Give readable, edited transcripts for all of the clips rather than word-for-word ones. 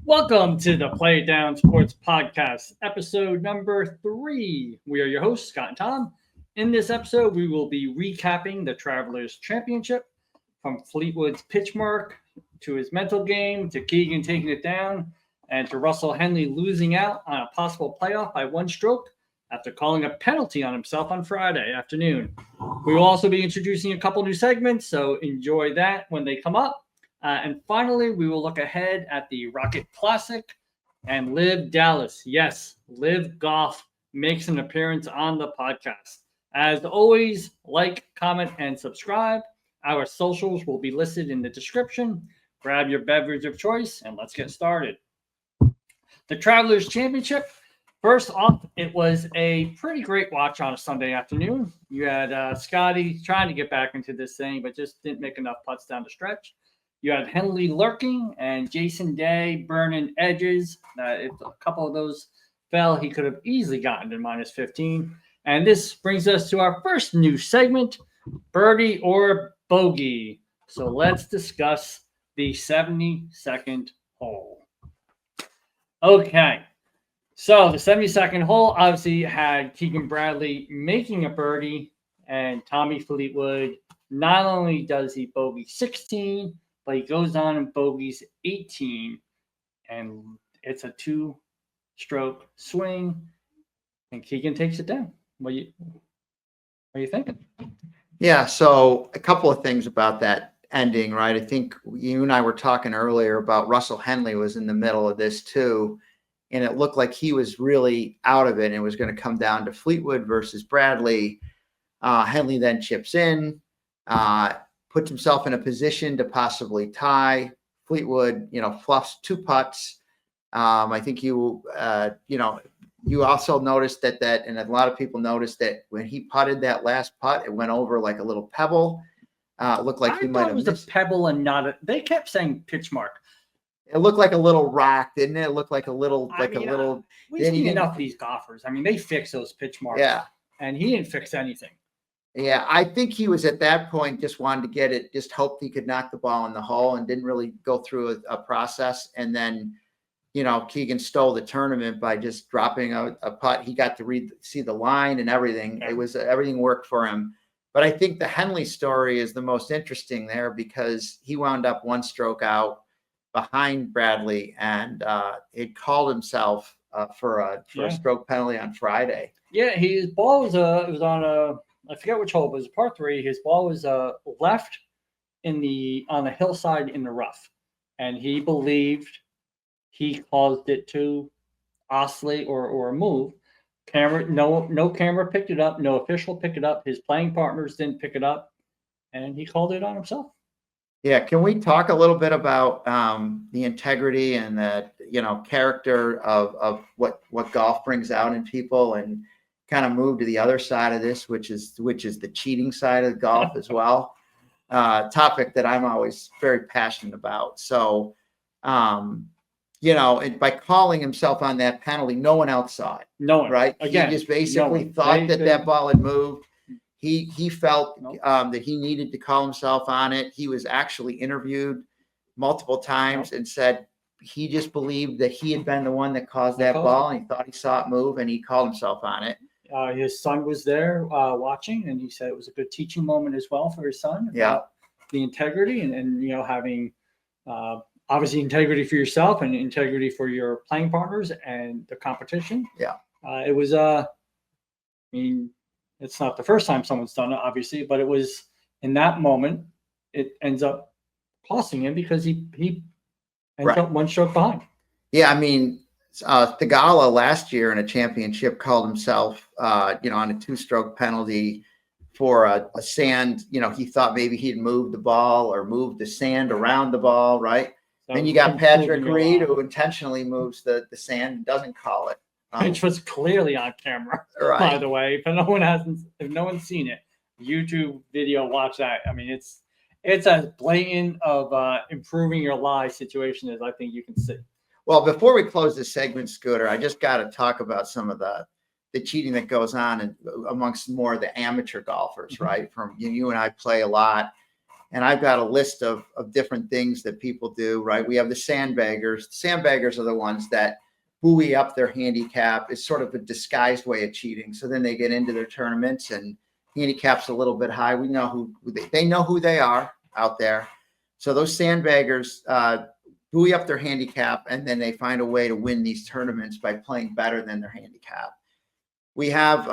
Welcome to the Play It Down Sports Podcast, episode number 3. We are your hosts, Scott and Tom. In this episode, we will be recapping the Travelers Championship from Fleetwood's pitch mark to his mental game to Keegan taking it down and to Russell Henley losing out on a possible playoff by one stroke after calling a penalty on himself on Friday afternoon. We will also be introducing a couple new segments, so enjoy that when they come up. And finally, we will look ahead at the Rocket Classic and Live Dallas. Yes, Live Golf makes an appearance on the podcast. As always, like, comment, and subscribe. Our socials will be listed in the description. Grab your beverage of choice, and let's get started. The Travelers Championship. First off, it was a pretty great watch on a Sunday afternoon. You had Scotty trying to get back into this thing, but just didn't make enough putts down the stretch. You had Henley lurking and Jason Day burning edges. If a couple of those fell, he could have easily gotten to minus 15. And this brings us to our first new segment, Birdie or Bogey. So let's discuss the 72nd hole. Okay. So the 72nd hole obviously had Keegan Bradley making a birdie, and Tommy Fleetwood, not only does he bogey 16, but he goes on and bogeys 18, and it's a two-stroke swing, and Keegan takes it down. What are you thinking? Yeah, so a couple of things about that ending, right? I think you and I were talking earlier about Russell Henley was in the middle of this too, and it looked like he was really out of it, and it was going to come down to Fleetwood versus Bradley. Henley then chips in, puts himself in a position to possibly tie. Fleetwood, fluffs two putts. I think you also noticed that, and a lot of people noticed that when he putted that last putt, it went over like a little pebble. It looked like he might have missed. It was a pebble and not a. They kept saying pitch mark. It looked like a little rock, didn't it? It looked like a little, We've seen enough of these golfers. I mean, they fix those pitch marks. Yeah. And he didn't fix anything. Yeah, I think he was at that point just wanted to get it, just hoped he could knock the ball in the hole and didn't really go through a process. And then, Keegan stole the tournament by just dropping a putt. He got to see the line and everything. Yeah. Everything worked for him. But I think the Henley story is the most interesting there because he wound up one stroke out behind Bradley, and it called himself for a stroke penalty on Friday. Yeah, his ball was on a. I forget which hole, but it was par 3. His ball was left on the hillside in the rough, and he believed he caused it to oscillate or move. No camera picked it up. No official picked it up. His playing partners didn't pick it up, and he called it on himself. Yeah, can we talk a little bit about the integrity and the character of what golf brings out in people, and kind of move to the other side of this, which is the cheating side of golf as well. Topic that I'm always very passionate about. So, by calling himself on that penalty, no one else saw it. No one, right? Again, he just basically thought that ball had moved. He felt that he needed to call himself on it. He was actually interviewed multiple times and said he just believed that he had been the one that caused that ball, and he thought he saw it move, and he called himself on it. His son was there watching, and he said it was a good teaching moment as well for his son. About the integrity and having obviously integrity for yourself and integrity for your playing partners and the competition. Yeah. It was it's not the first time someone's done it, obviously, but it was in that moment. It ends up costing him because he ends up one stroke behind. Yeah, I mean. Thagala last year in a championship called himself, on a two-stroke penalty for a sand. He thought maybe he'd moved the ball or moved the sand around the ball, right? Then you got Patrick Reed, who intentionally moves the sand and doesn't call it. Which was clearly on camera, right. By the way. If no one's seen it, YouTube video, watch that. I mean, it's as blatant of improving your life situation as I think you can see. Well, before we close this segment, Scooter, I just got to talk about some of the cheating that goes on amongst more of the amateur golfers, right? From you and I play a lot, And I've got a list of different things that people do, right? We have the sandbaggers. Sandbaggers are the ones that buoy up their handicap. It's sort of a disguised way of cheating. So then they get into their tournaments and handicap's a little bit high. We know who they know who they are out there. So those sandbaggers buoy up their handicap, and then they find a way to win these tournaments by playing better than their handicap. We have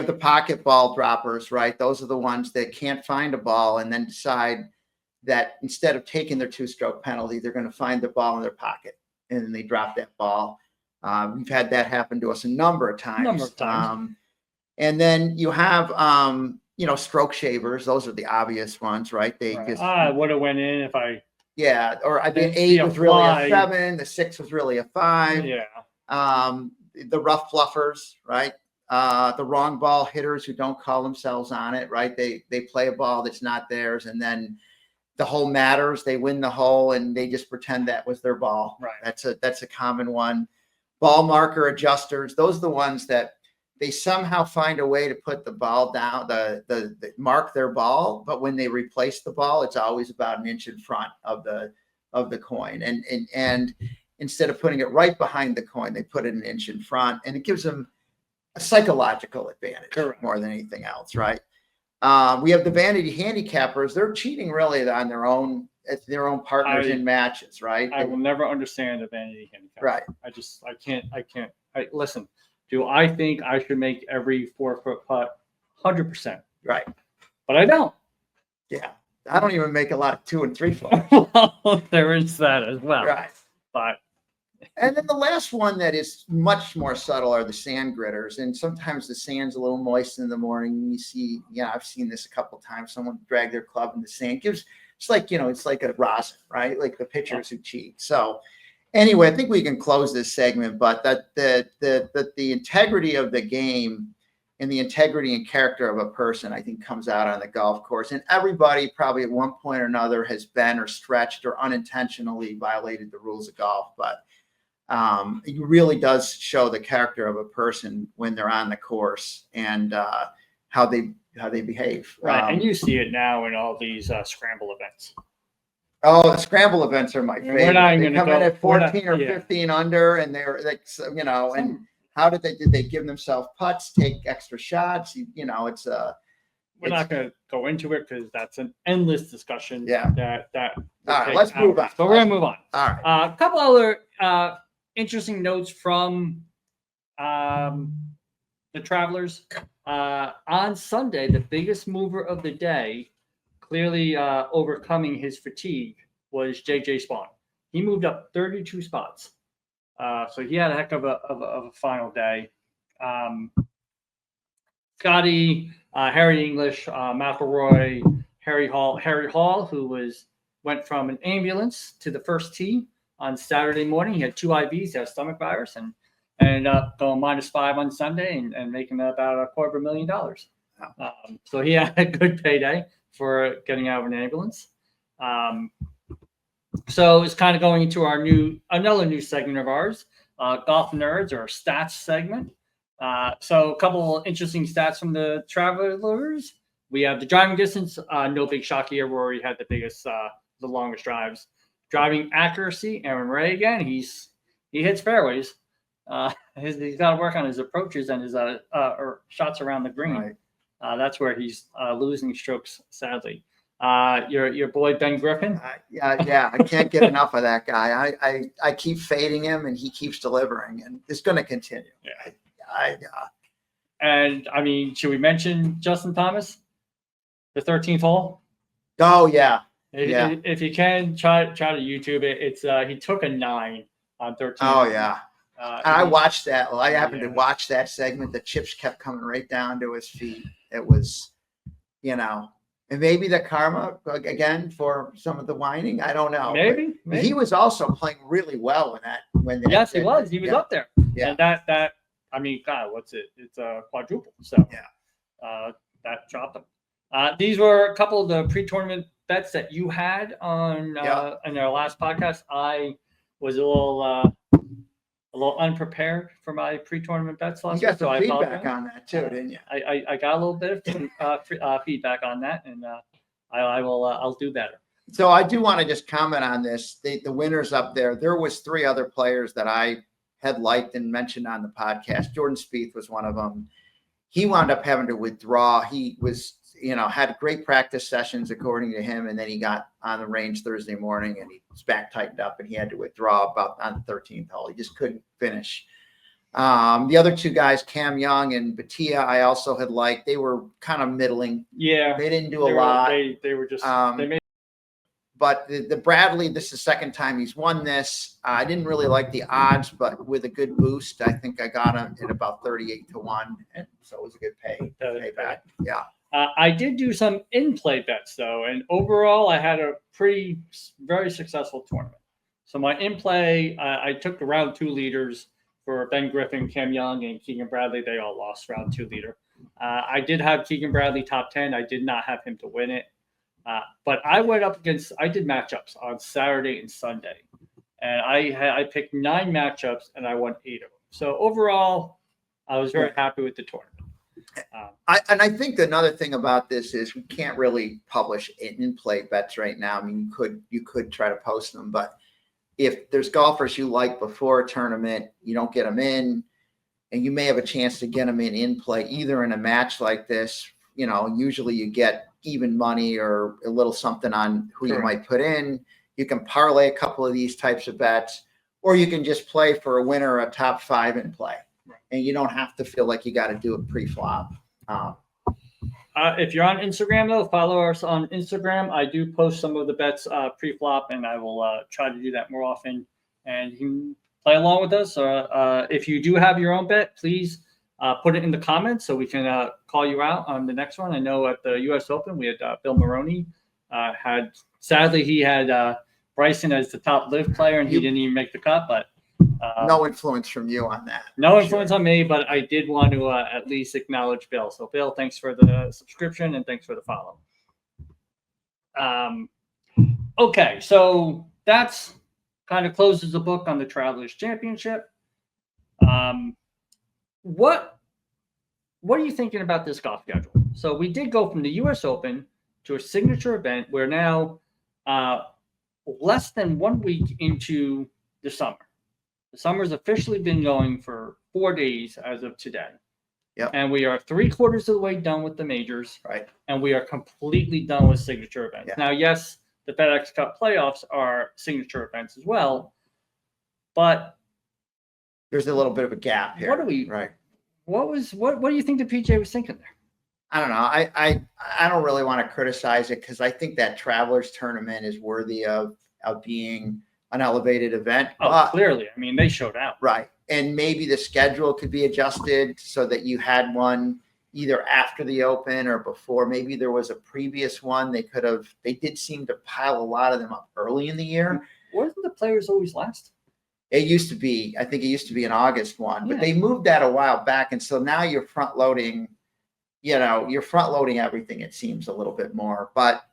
the pocket ball droppers, right? Those are the ones that can't find a ball and then decide that instead of taking their 2-stroke penalty, they're going to find the ball in their pocket, and then they drop that ball. We've had that happen to us a number of times. And then you have, stroke shavers. Those are the obvious ones, right? They just would have went in if I. Yeah, or I think 8 was really a 7. The 6 was really a 5. Yeah. The rough fluffers, right? The wrong ball hitters who don't call themselves on it, right? They play a ball that's not theirs, and then the hole matters. They win the hole, and they just pretend that was their ball. Right. That's a common one. Ball marker adjusters. Those are the ones that they somehow find a way to put the ball down, the mark their ball, but when they replace the ball, it's always about an inch in front of the coin, and instead of putting it right behind the coin, they put it an inch in front, and it gives them a psychological advantage. Correct. More than anything else, right? We have the vanity handicappers. They're cheating really on their own partners in matches, right? I will never understand a vanity handicap. Right. I can't. Listen, do I think I should make every 4-foot putt 100%? Right. But I don't. Yeah. I don't even make a lot of 2 and 3 foot. Well, there is that as well. Right. But. And then the last one that is much more subtle are the sand gritters. And sometimes the sand's a little moist in the morning. You see, I've seen this a couple of times. Someone drag their club in the sand. It's like a rosin, right? Like the pitchers who cheat. So anyway, I think we can close this segment, but that the integrity of the game and the integrity and character of a person, I think, comes out on the golf course. And everybody probably at one point or another has been or stretched or unintentionally violated the rules of golf. But it really does show the character of a person when they're on the course and how they behave. Right, and you see it now in all these scramble events. Oh, the scramble events are my favorite. We're not They even come in at 14 or 15 under, and they're like, and how did they give themselves putts, take extra shots? It's we're not going to go into it because that's an endless discussion. Yeah. That. All right, let's move on. So we're going to move on. All right. A couple other interesting notes from the Travelers. On Sunday, the biggest mover of the day, clearly overcoming his fatigue, was JJ Spawn. He moved up 32 spots. So he had a heck of a final day. Scotty, Harry English, McElroy, Harry Hall, who went from an ambulance to the first tee on Saturday morning. He had 2 IVs, he had a stomach virus, and ended up going -5 on Sunday and making about $250,000. So he had a good payday for getting out of an ambulance. So it's kind of going into another new segment of ours, Golf Nerds, or stats segment. So a couple interesting stats from the Travelers. We have the driving distance, no big shock here. Rory had the longest drives. Driving accuracy, Aaron Ray again. He hits fairways. He's got to work on his approaches and his shots around the green. Right. That's where he's losing strokes, sadly. Your boy Ben Griffin. Yeah, I can't get enough of that guy. I keep fading him, and he keeps delivering, and it's going to continue. Yeah. And I mean, should we mention Justin Thomas, the 13th hole? Oh yeah. If you can try to YouTube it. It's he took a 9 on 13. Oh yeah. I watched that. Well, I happened to watch that segment. The chips kept coming right down to his feet. It was, and maybe the karma again for some of the whining. I don't know. Maybe. He was also playing really well when yes, he was. He was up there. Yeah. And that I mean, God, what's it? It's a quadruple. So that dropped him. These were a couple of the pre-tournament bets that you had on in our last podcast. I was a little unprepared for my pre-tournament bets last week. You got some feedback on that too, didn't you? I got a little bit of feedback on that, and I will. I'll do better. So I do want to just comment on this. The winners up there. There was 3 other players that I had liked and mentioned on the podcast. Jordan Spieth was one of them. He wound up having to withdraw. He was, had great practice sessions according to him, and then he got on the range Thursday morning and his back tightened up and he had to withdraw about on the 13th hole. He just couldn't finish. The other 2 guys, Cam Young and Batia, I also had liked. They were kind of middling. Yeah, they didn't do a lot. They were just they made. But the Bradley, this is the second time he's won this. I didn't really like the odds, but with a good boost, I think I got him at about 38-1, and so it was a good payback. Yeah. I did do some in-play bets though, and overall, I had a very successful tournament. So my in-play, I took the round 2 leaders for Ben Griffin, Cam Young, and Keegan Bradley. They all lost round 2 leader. I did have Keegan Bradley top 10. I did not have him to win it. But I went up against, I did matchups on Saturday and Sunday, and I picked 9 matchups and I won 8 of them. So overall, I was very happy with the tournament. I think another thing about this is we can't really publish in-play bets right now. I mean, you could try to post them, but if there's golfers you like before a tournament, you don't get them in, and you may have a chance to get them in play, either in a match like this. Usually you get even money or a little something on who you might put in. You can parlay a couple of these types of bets, or you can just play for a winner, a top 5 in play. And you don't have to feel like you got to do it pre-flop. If you're on Instagram, though, follow us on Instagram. I do post some of the bets pre-flop, and I will try to do that more often. And you can play along with us. If you do have your own bet, please put it in the comments so we can call you out on the next one. I know at the U.S. Open, we had Bill Maroney. Sadly, he had Bryson as the top live player, and he didn't even make the cut. But no influence from you on that. No influence on me, but I did want to at least acknowledge Bill. So, Bill, thanks for the subscription and thanks for the follow. Okay, so that's kind of closes the book on the Travelers Championship. What are you thinking about this golf schedule? So we did go from the U.S. Open to a signature event. We're now less than 1 week into the summer. The summer's officially been going for 4 days as of today. Yep. And we are 3/4 of the way done with the majors. Right. And we are completely done with signature events. Yeah. Now, yes, the FedEx Cup playoffs are signature events as well, but there's a little bit of a gap here. What do you think the PGA was thinking there? I don't know. I don't really want to criticize it because I think that Travelers tournament is worthy of being an elevated event. Oh, clearly. I mean, they showed out. Right. And maybe the schedule could be adjusted so that you had one either after the Open or before. Maybe there was a previous one. They did seem to pile a lot of them up early in the year. Wasn't the Players always last? It used to be, I think it used to be an August one, but Yeah. they moved that a while back. And so now you're front loading, everything, it seems a little bit more, but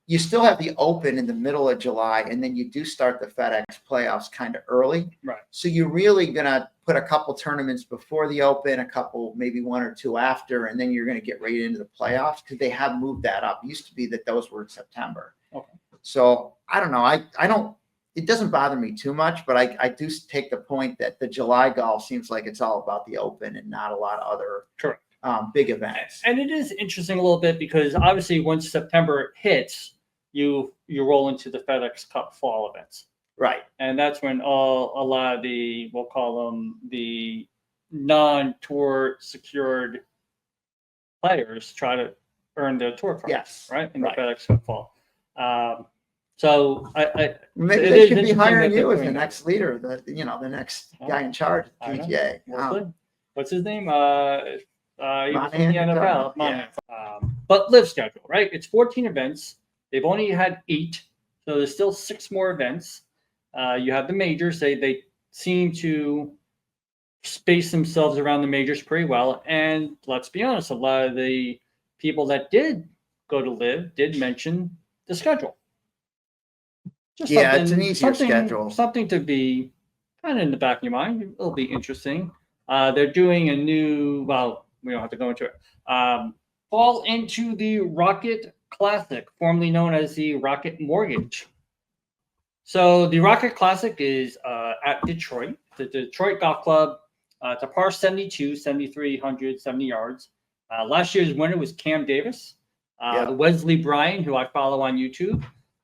you still have the Open in the middle of July, and then you do start the FedEx playoffs kind of early. Right. So you're really going to put a couple tournaments before the Open, a couple, maybe 1 or 2 after, and then you're going to get right into the playoffs because they have moved that up. It used to be that those were in September. Okay. So I don't know. It doesn't bother me too much, but I do take the point that the July golf seems like it's all about the Open and not a lot of other Correct. Big events. And it is interesting a little bit because obviously once September hits, you roll into the FedEx Cup fall events. Right. And that's when a lot of the, we'll call them the non-tour secured players try to earn their tour cards. Yes. Right. In the FedEx Cup fall. So maybe they should be hiring you as the next leader, the next guy in charge of the PGA. What's his name? He was in the NFL. Yeah. But live schedule, right? It's 14 events. They've only had 8, so there's still 6 more events. You have the majors. They seem to space themselves around the majors pretty well. And let's be honest, a lot of the people that did go to live did mention the schedule. Just it's an easier schedule. Something to be kind of in the back of your mind. It'll be interesting. They're doing a new, well, we don't have to go into it. Fall into the Rocket Classic, formerly known as the Rocket Mortgage. So the Rocket Classic is at Detroit, the Detroit Golf Club. It's a par 72, 7,370 yards. Last year's winner was Cam Davis, the Wesley Bryan, who I follow on YouTube,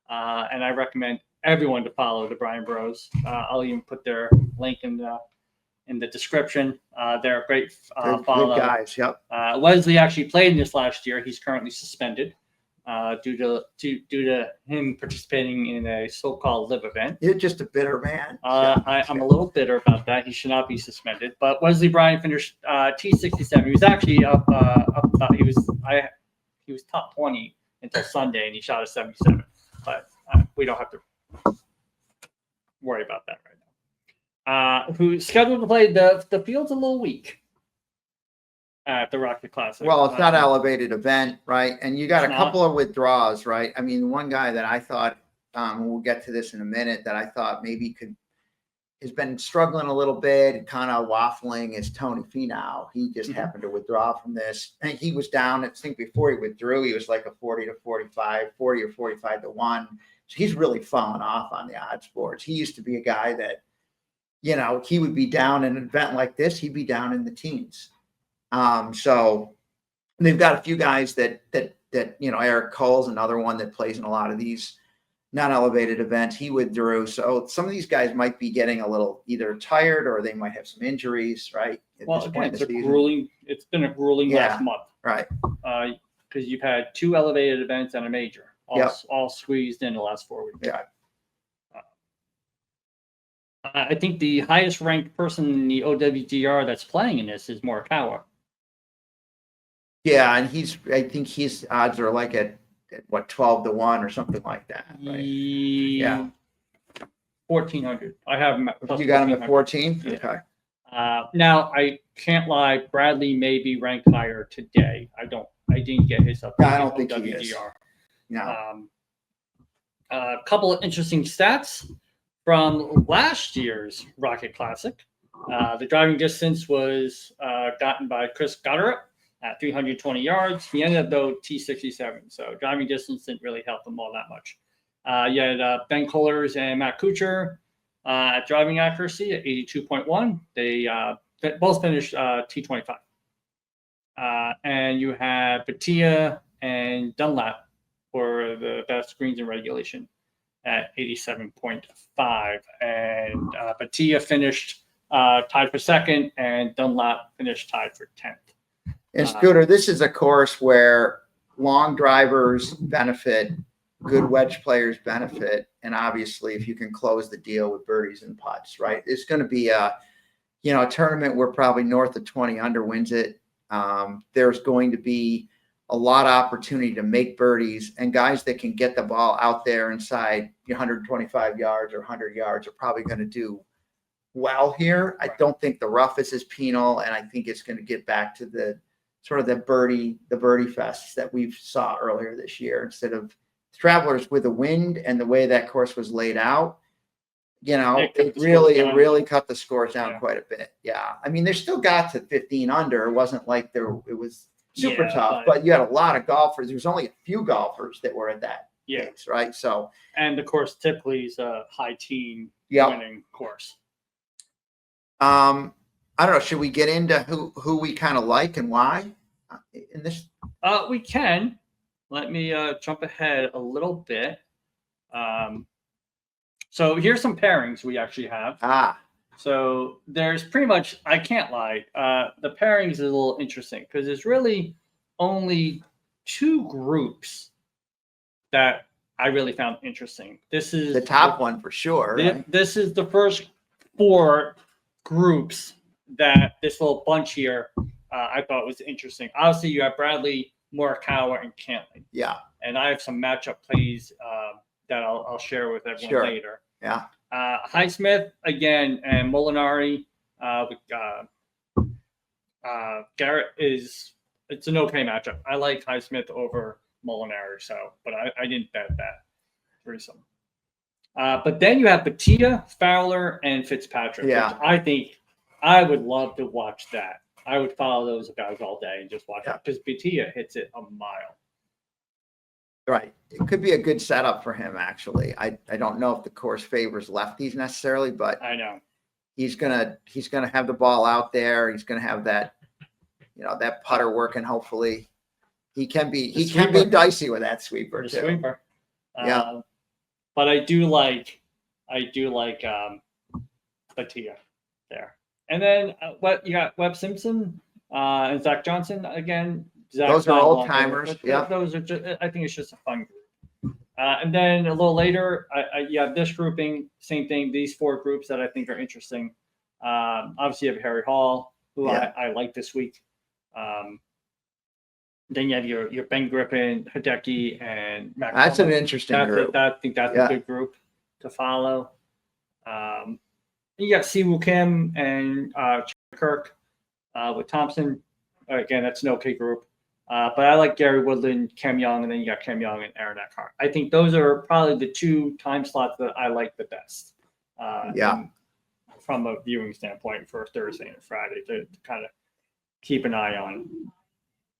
and I recommend everyone to follow the Bryan Bros. I'll even put their link in the description. They're a great follow. Good guys. Yep. Wesley actually played in this last year. He's currently suspended due to him participating in a so-called live event. You're just a bitter man. I'm a little bitter about that. He should not be suspended. But Wesley Bryan finished T67. He was actually up. He was top 20 until Sunday, and he shot a 77. But we don't have to worry about that right now. Who's scheduled to play the field's a little weak at the Rocket Classic. Well, it's not an elevated event, right? And you got a couple of withdrawals, right? I mean, one guy that I thought, we'll get to this in a minute, that I thought maybe has been struggling a little bit and kind of waffling is Tony Finau. He just happened to withdraw from this. I think he was down, I think before he withdrew, he was like a 40 to 45, 40 or 45 to 1. So he's really fallen off on the odds boards. He used to be a guy that, he would be down in an event like this, he'd be down in the teens. So they've got a few guys that Eric Cole's another one that plays in a lot of these non-elevated events. He withdrew. So some of these guys might be getting a little either tired or they might have some injuries, right? Well, again, it's been a grueling last month. Right. Because you've had 2 elevated events and a major, all squeezed in the last 4 weeks. Yeah. I think the highest ranked person in the OWGR that's playing in this is Morikawa. Yeah, and I think his odds are like at what, 12 to 1 or something like that, right? Yeah. 1,400. I have him at You got him at 14? Yeah. Okay. Now I can't lie, Bradley may be ranked higher today. I didn't get his up. I don't think he is. No. A couple of interesting stats from last year's Rocket Classic. The driving distance was gotten by Chris Goddard at 320 yards. He ended up, though, T67. So driving distance didn't really help him all that much. You had Ben Kohlers and Matt Kuchar at driving accuracy at 82.1. They both finished T25. And you had Batia and Dunlap for the best greens in regulation at 87.5. And Batia finished tied for second, and Dunlap finished tied for 10th. And Scooter, this is a course where long drivers benefit, good wedge players benefit, and obviously if you can close the deal with birdies and putts, right? It's going to be a tournament where probably north of 20 under wins it. There's going to be a lot of opportunity to make birdies, and guys that can get the ball out there inside 125 yards or 100 yards are probably going to do well here. I don't think the rough is as penal, and I think it's going to get back to the sort of the birdie fests that we saw earlier this year instead of Travelers with the wind and the way that course was laid out. It really cut the scores down quite a bit. Yeah. I mean, they still got to 15 under. It wasn't like it was super tough, but you had a lot of golfers. There was only a few golfers that were at that pace, right? So, and the course typically is a high teen winning course. I don't know. Should we get into who we kind of like and why in this? We can. Let me jump ahead a little bit. So here's some pairings we actually have. So there's pretty much, I can't lie, the pairings is a little interesting because there's really only 2 groups that I really found interesting. This is the top one for sure. Right? This is the first 4 groups that this little bunch here I thought was interesting. Obviously, you have Bradley, Morikawa, and Cantley. Yeah. And I have some matchup plays that I'll share with everyone later. Yeah. Highsmith again and Molinari with Garrett it's an okay matchup. I like Highsmith over Molinari, but I didn't bet that threesome. But then you have Batia, Fowler, and Fitzpatrick. Yeah. Which I think I would love to watch that. I would follow those guys all day and just watch it because Batia hits it a mile. Right. It could be a good setup for him, actually. I don't know if the course favors lefties necessarily, but I know he's gonna have the ball out there. He's gonna have that, that putter working. Hopefully, he can be dicey with that sweeper the too. sweeper. Yeah. But I do like Batia there. And then what you got? Webb Simpson and Zach Johnson again. Those are old timers. Yeah. Those are just. I think it's just a fun group. And then a little later, you have this grouping. Same thing. These 4 groups that I think are interesting. Obviously, you have Harry Hall, who I like this week. Then you have your Ben Griffin, Hideki, and Matt. That's an interesting group. I think that's a good group to follow. You got Siwoo Kim and Kirk with Thompson. Again, that's an okay group. But I like Gary Woodland, Cam Young, and then you got Cam Young and Aaron Eckhart. I think those are probably the 2 time slots that I like the best. From a viewing standpoint for Thursday and Friday to kind of keep an eye on.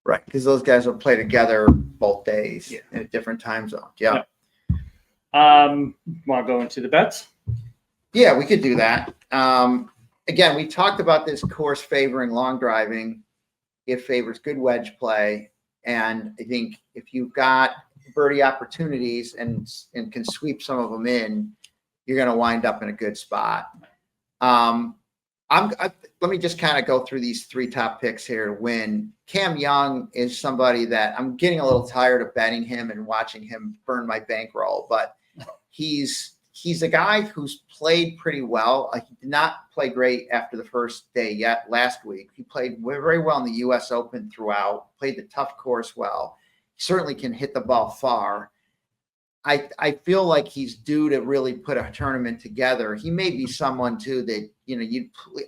Right, because those guys will play together both days in a different time zone. Yeah. Want to go into the bets? Yeah, we could do that. Again, we talked about this course favoring long driving. It favors good wedge play. And I think if you've got birdie opportunities and can sweep some of them in, you're going to wind up in a good spot. Let me just kind of go through these 3 top picks here to win. Cam Young is somebody that I'm getting a little tired of betting him and watching him burn my bankroll, but he's a guy who's played pretty well. He did not play great after the first day yet last week. He played very well in the U.S. Open throughout, played the tough course well. He certainly can hit the ball far. I feel like he's due to really put a tournament together. He may be someone too that,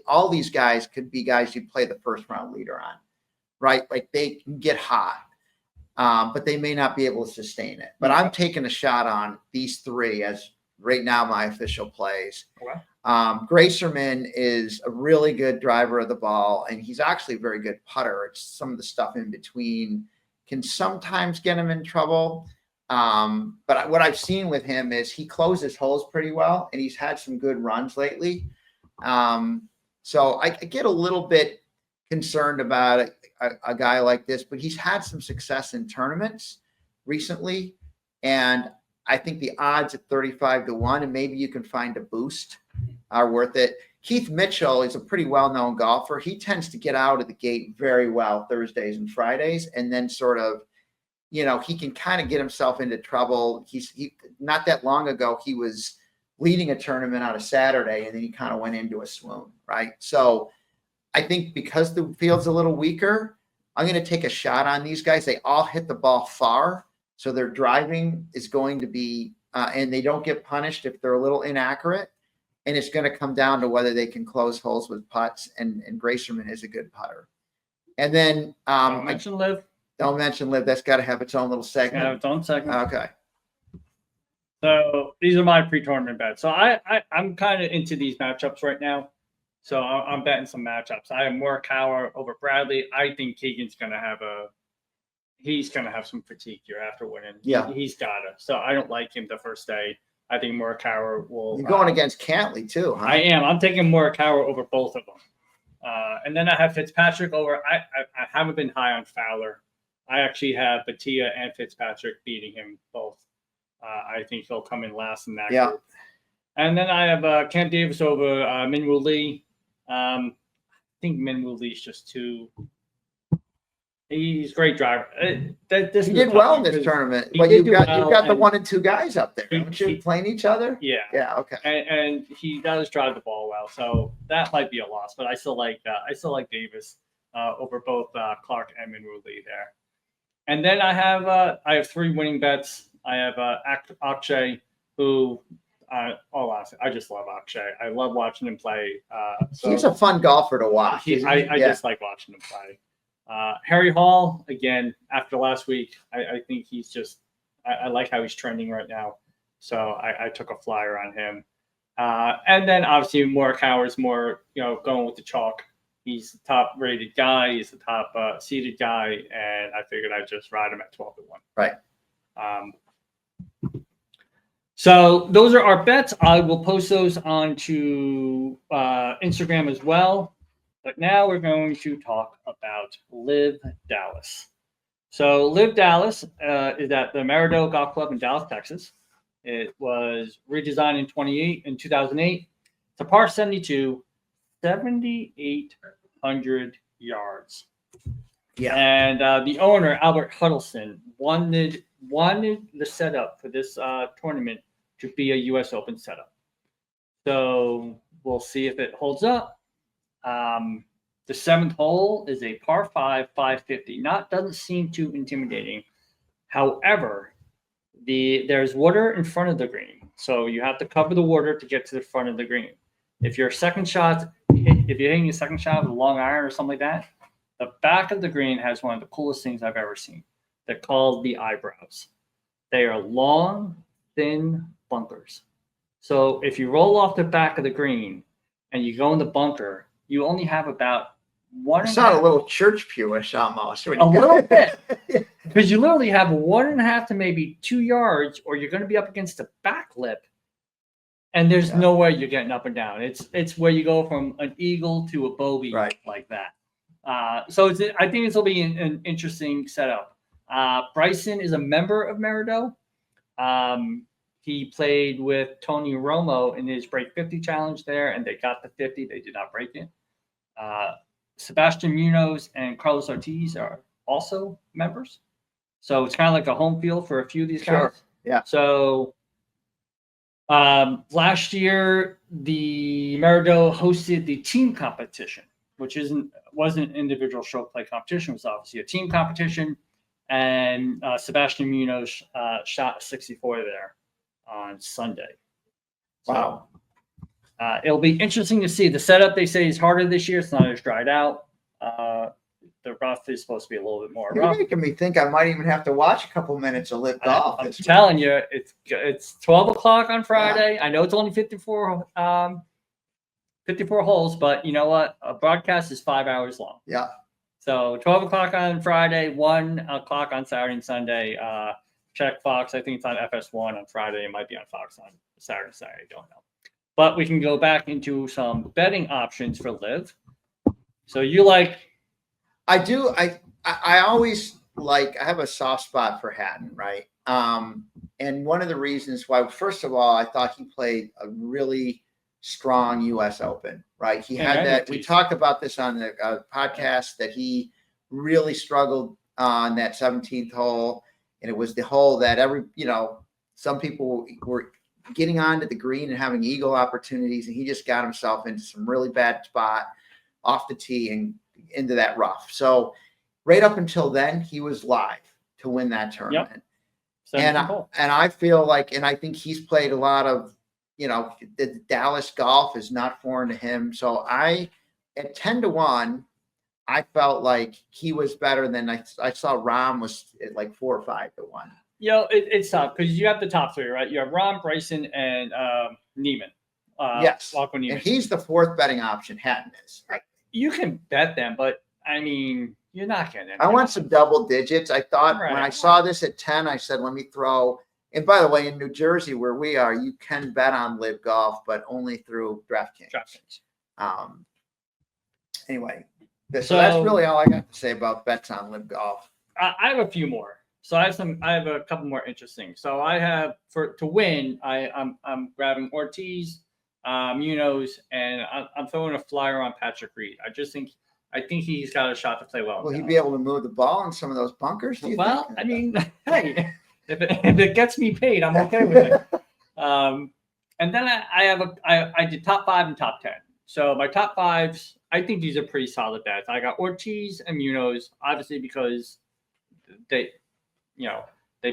all these guys could be guys you'd play the first round leader on, right? Like they can get hot, but they may not be able to sustain it. But I'm taking a shot on these 3 as right now my official plays. Okay. Gracerman is a really good driver of the ball, and he's actually a very good putter. It's some of the stuff in between can sometimes get him in trouble. But what I've seen with him is he closes holes pretty well, and he's had some good runs lately. So I get a little bit concerned about a guy like this, but he's had some success in tournaments recently. And I think the odds at 35-1, and maybe you can find a boost, are worth it. Keith Mitchell is a pretty well-known golfer. He tends to get out of the gate very well Thursdays and Fridays, and then sort of, he can kind of get himself into trouble. He not that long ago, he was leading a tournament on a Saturday, and then he kind of went into a swoon, right? So I think because the field's a little weaker, I'm going to take a shot on these guys. They all hit the ball far, so their driving is going to be, and they don't get punished if they're a little inaccurate. And it's going to come down to whether they can close holes with putts, and Gracerman is a good putter. And then Don't mention Liv. Don't mention Liv. That's got to have its own little segment. It's got its own segment. Okay. So these are my pre-tournament bets. So I'm kind of into these matchups right now. So I'm betting some matchups. I have Morikawa over Bradley. I think Keegan's going to have some fatigue here after winning. Yeah. He's got to. So I don't like him the first day. I think Morikawa will. You're going against Cantley too, huh? I am. I'm taking Morikawa over both of them. And then I have Fitzpatrick over. I haven't been high on Fowler. I actually have Batia and Fitzpatrick beating him both. I think he'll come in last in that group. And then I have Cam Davis over Minwoo Lee. I think Minwoo Lee's just too. He's a great driver. He did well in this tournament, but you've got the 1 and 2 guys up there, don't you? Playing each other. Yeah. Yeah. Okay. And he does drive the ball well, so that might be a loss. But I still like Davis over both Clark and Minwoo Lee there. And then I have 3 winning bets. I have Akshay, who, all honestly, I just love Akshay. I love watching him play. He's a fun golfer to watch. I just like watching him play. Harry Hall, again, after last week, I think he's just I like how he's trending right now. So I took a flyer on him. And then obviously Morikawa is more, going with the chalk. He's the top rated guy. He's the top seeded guy. And I figured I'd just ride him at 12-1. Right. So those are our bets. I will post those onto Instagram as well. But now we're going to talk about Live Dallas. So Live Dallas is at the Maridoe Golf Club in Dallas, Texas. It was redesigned in 2008. It's a par 72, 7,800 yards. Yeah. And the owner, Albert Huddleston, wanted the setup for this tournament to be a U.S. Open setup. So we'll see if it holds up. The seventh hole is a par 5, 550. Doesn't seem too intimidating. However, there's water in front of the green, so you have to cover the water to get to the front of the green. If you're hitting a second shot with a long iron or something like that, the back of the green has one of the coolest things I've ever seen. They're called the eyebrows. They are long, thin bunkers. So if you roll off the back of the green and you go in the bunker, you only have about one. It's not a little church pewish almost. A little bit. Because you literally have 1.5 to maybe 2 yards, or you're going to be up against the back lip. And there's no way you're getting up and down. It's where you go from an eagle to a bogey like that. So I think this will be an interesting setup. Bryson is a member of Maridoe. He played with Tony Romo in his Break 50 challenge there, and they got the 50. They did not break it. Sebastian Munoz and Carlos Ortiz are also members. So it's kind of like a home field for a few of these guys. Yeah. So last year, the Maridoe hosted the team competition, which wasn't an individual stroke play competition. It was obviously a team competition. And Sebastian Munoz shot 64 there on Sunday. So, wow. It'll be interesting to see. The setup, they say, is harder this year. It's not as dried out. The rough is supposed to be a little bit more rough. You're making me think I might even have to watch a couple minutes of Live Golf. I'm telling you, it's 12 o'clock on Friday. Yeah. I know it's only 54 holes, but you know what? A broadcast is 5 hours long. Yeah. So 12 o'clock on Friday, 1 o'clock on Saturday and Sunday. Check Fox. I think it's on FS1 on Friday. It might be on Fox on Saturday. I don't know. But we can go back into some betting options for Live. So you like? I do. I always like. I have a soft spot for Hatton, right? And one of the reasons why, first of all, I thought he played a really strong U.S. Open, right? He had that. We talked about this on the podcast that he really struggled on that 17th hole, and it was the hole that some people were getting onto the green and having eagle opportunities, and he just got himself into some really bad spot off the tee and into that rough. So right up until then, he was live to win that tournament. Yep. And I feel like, and I think he's played a lot of, the Dallas golf is not foreign to him. So at 10-1, I felt like he was better than I saw Rahm was at like 4 or 5-1. It's tough because you have the top three, right? You have Rahm, Bryson, and Neiman. Yes. Neiman. And he's the fourth betting option. Hatton is. Right. You can bet them, but I mean, you're not getting it. I want some double digits. I thought when I saw this at 10, I said, let me throw. And by the way, in New Jersey, where we are, you can bet on Live Golf, but only through DraftKings. Anyway, so that's really all I got to say about bets on Live Golf. I have a few more. So I have a couple more interesting. So I have to win. I'm grabbing Ortiz, Munoz, and I'm throwing a flyer on Patrick Reed. I think he's got a shot to play well. Will he be able to move the ball in some of those bunkers? Well, I mean, hey, if it gets me paid, I'm okay with it. And then I did top 5 and top 10. So my top 5s, I think these are pretty solid bets. I got Ortiz and Munoz, obviously because they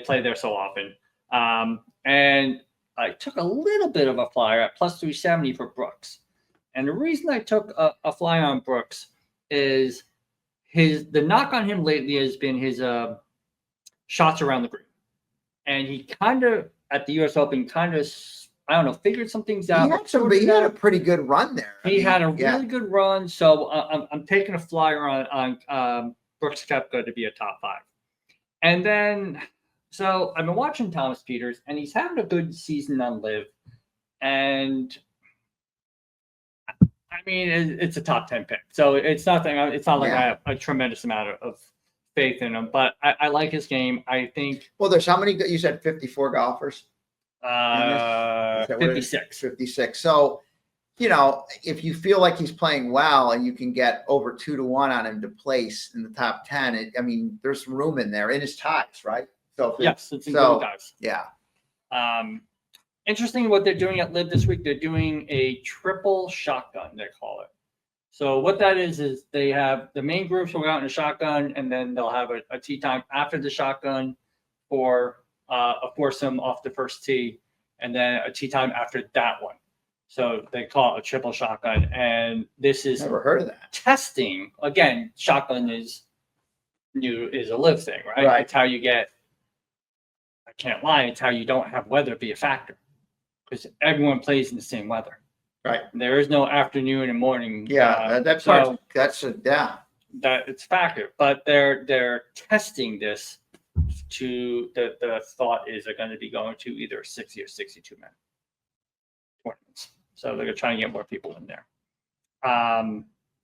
play there so often. And I took a little bit of a flyer at plus 370 for Brooks. And the reason I took a flyer on Brooks is the knock on him lately has been his shots around the green. And he kind of, at the U.S. Open, figured some things out. He had a pretty good run there. He had a really good run. So I'm taking a flyer on Brooks Koepka to be a top 5. And then, So I've been watching Thomas Peters, and he's having a good season on Live. And I mean, it's a top 10 pick, so it's nothing. It's not like I have a tremendous amount of faith in him, but I like his game. I think. Well, there's how many? You said 54 golfers. 56. 56. So, if you feel like he's playing well and you can get over 2-1 on him to place in the top 10, there's some room in there in his ties, right? So yes, it's in good ties. Yeah. Interesting what they're doing at Live this week. They're doing a triple shotgun, they call it. So what that is they have the main groups will go out in a shotgun, and then they'll have a tee time after the shotgun for a foursome off the first tee, and then a tee time after that one. So they call it a triple shotgun, and this is never heard of that. Testing. Again, shotgun is a Live thing, right? Right. It's how you get. I can't lie. It's how you don't have weather be a factor, because everyone plays in the same weather. Right. There is no afternoon and morning. Yeah, that's that it's a factor. But they're testing this to the thought is they're going to be going to either 60 or 62 man tournaments. So they're trying to get more people in there.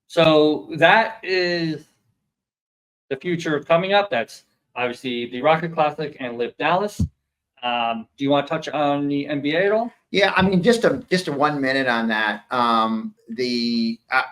So that is the future coming up. That's obviously the Rocket Classic and Live Dallas. Do you want to touch on the NBA at all? Yeah, just a 1 minute on that. I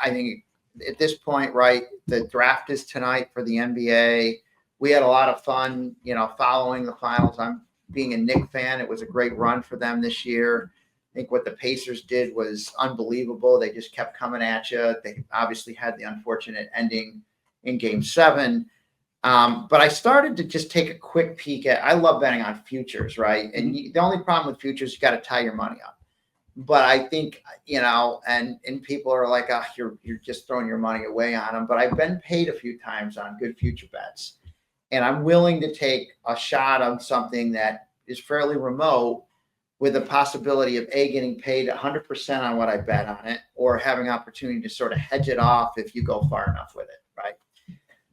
think at this point, right, the draft is tonight for the NBA. We had a lot of fun, following the finals. I'm being a Knicks fan. It was a great run for them this year. I think what the Pacers did was unbelievable. They just kept coming at you. They obviously had the unfortunate ending in Game 7. But I started to just take a quick peek at. I love betting on futures, right? And the only problem with futures, you got to tie your money up. But I think and people are like, oh, you're just throwing your money away on them. But I've been paid a few times on good future bets, and I'm willing to take a shot on something that is fairly remote, with the possibility of getting paid 100% on what I bet on it, or having opportunity to sort of hedge it off if you go far enough with it, right?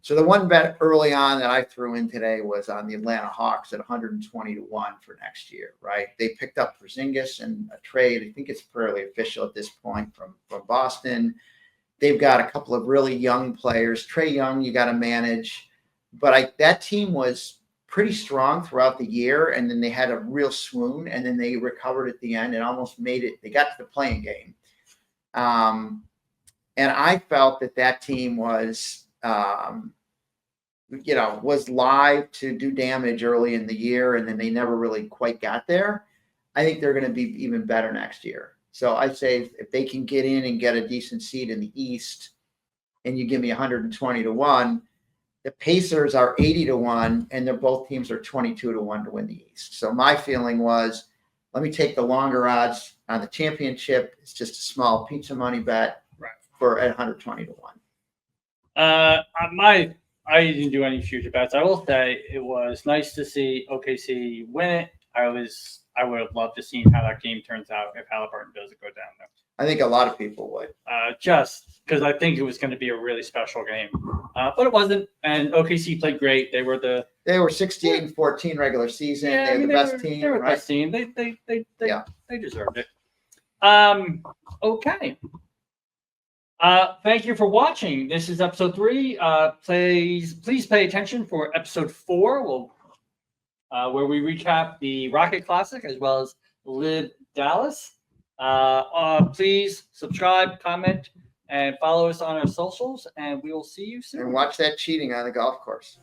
So the one bet early on that I threw in today was on the Atlanta Hawks at 120-1 for next year, right? They picked up Porzingis in a trade. I think it's fairly official at this point from Boston. They've got a couple of really young players. Trae Young, you got to manage. But that team was pretty strong throughout the year, and then they had a real swoon, and then they recovered at the end and almost made it. They got to the playing game. And I felt that team was was live to do damage early in the year, and then they never really quite got there. I think they're going to be even better next year. So I'd say if they can get in and get a decent seed in the East, and you give me 120-1, the Pacers are 80-1, and both teams are 22-1 to win the East. So my feeling was, let me take the longer odds on the championship. It's just a small pizza money bet for at 120-1. I didn't do any future bets. I will say it was nice to see OKC win it. I would have loved to see how that game turns out if Halliburton doesn't go down there. I think a lot of people would. Just because I think it was going to be a really special game, but it wasn't. And OKC played great. They were 68-14 regular season. Yeah, They're the best team. They were the right? best team. They deserved it. Okay. Thank you for watching. This is episode 3. Please pay attention for episode 4. Where we recap the Rocket Classic as well as Live Dallas. Please subscribe, comment, and follow us on our socials, and we will see you soon. And watch that cheating on the golf course.